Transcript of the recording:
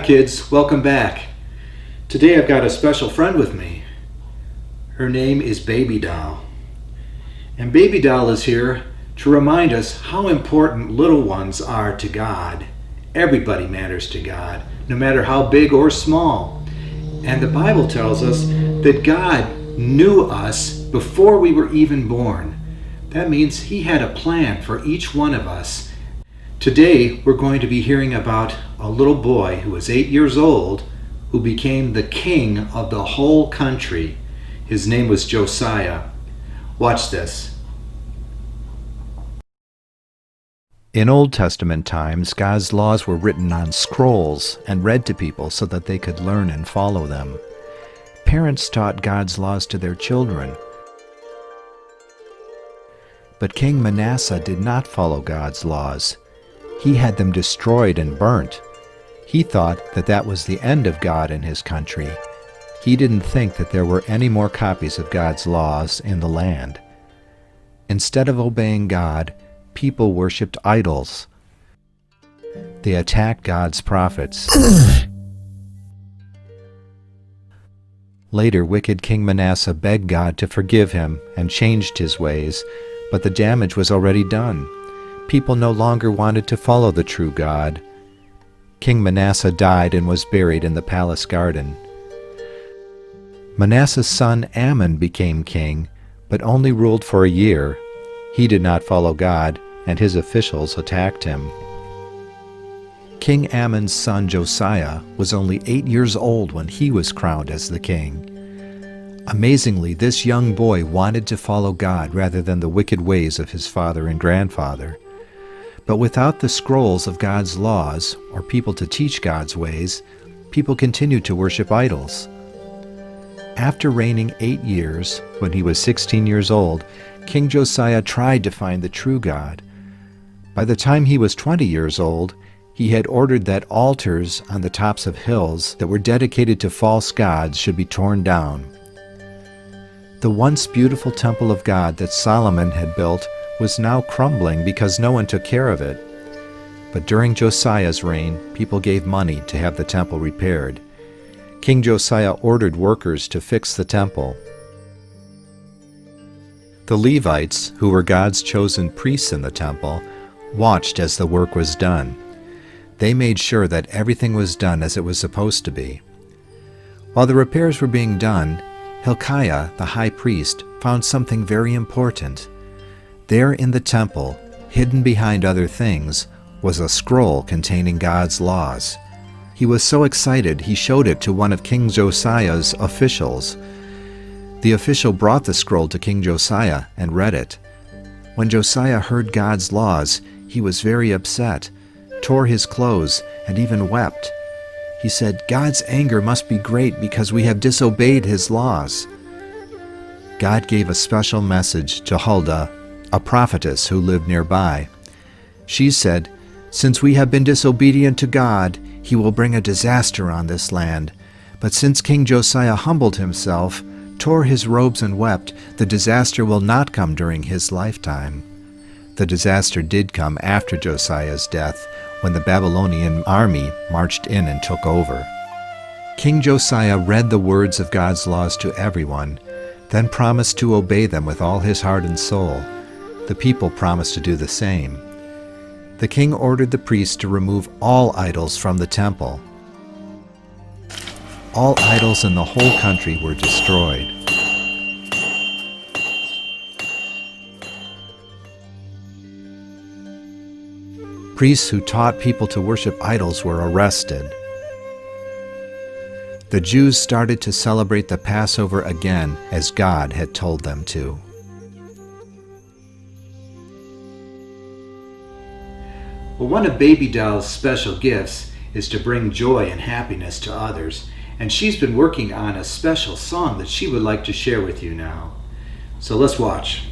kids, welcome back. Today I've got a special friend with me. Her name is Baby Doll. And Baby Doll is here to remind us how important little ones are to God. Everybody matters to God, no matter how big or small. And the Bible tells us that God knew us before we were even born. That means He had a plan for each one of us. Today we're going to be hearing about a little boy who was 8 years old who became the king of the whole country. His name was Josiah. Watch this. In Old Testament times, God's laws were written on scrolls and read to people so that they could learn and follow them. Parents taught God's laws to their children. But King Manasseh did not follow God's laws. He had them destroyed and burnt. He thought that that was the end of God and his country. He didn't think that there were any more copies of God's laws in the land. Instead of obeying God, people worshipped idols. They attacked God's prophets. Later, wicked King Manasseh begged God to forgive him and changed his ways, but the damage was already done. People no longer wanted to follow the true God. King Manasseh died and was buried in the palace garden. Manasseh's son Amon became king, but only ruled for a year. He did not follow God, and his officials attacked him. King Amon's son Josiah was only 8 years old when he was crowned as the king. Amazingly, this young boy wanted to follow God rather than the wicked ways of his father and grandfather. But without the scrolls of God's laws, or people to teach God's ways, people continued to worship idols. After reigning 8 years, when he was 16 years old, King Josiah tried to find the true God. By the time he was 20 years old, he had ordered that altars on the tops of hills that were dedicated to false gods should be torn down. The once beautiful temple of God that Solomon had built was now crumbling because no one took care of it. But during Josiah's reign, people gave money to have the temple repaired. King Josiah ordered workers to fix the temple. The Levites, who were God's chosen priests in the temple, watched as the work was done. They made sure that everything was done as it was supposed to be. While the repairs were being done, Hilkiah, the high priest, found something very important. There in the temple, hidden behind other things, was a scroll containing God's laws. He was so excited he showed it to one of King Josiah's officials. The official brought the scroll to King Josiah and read it. When Josiah heard God's laws, he was very upset, tore his clothes, and even wept. He said, "God's anger must be great because we have disobeyed his laws." God gave a special message to Huldah, a prophetess who lived nearby. She said, "Since we have been disobedient to God, he will bring a disaster on this land. But since King Josiah humbled himself, tore his robes and wept, the disaster will not come during his lifetime." The disaster did come after Josiah's death, when the Babylonian army marched in and took over. King Josiah read the words of God's laws to everyone, then promised to obey them with all his heart and soul. The people promised to do the same. The king ordered the priests to remove all idols from the temple. All idols in the whole country were destroyed. Priests who taught people to worship idols were arrested. The Jews started to celebrate the Passover again as God had told them to. Well, one of Baby Doll's special gifts is to bring joy and happiness to others, and she's been working on a special song that she would like to share with you now. So let's watch.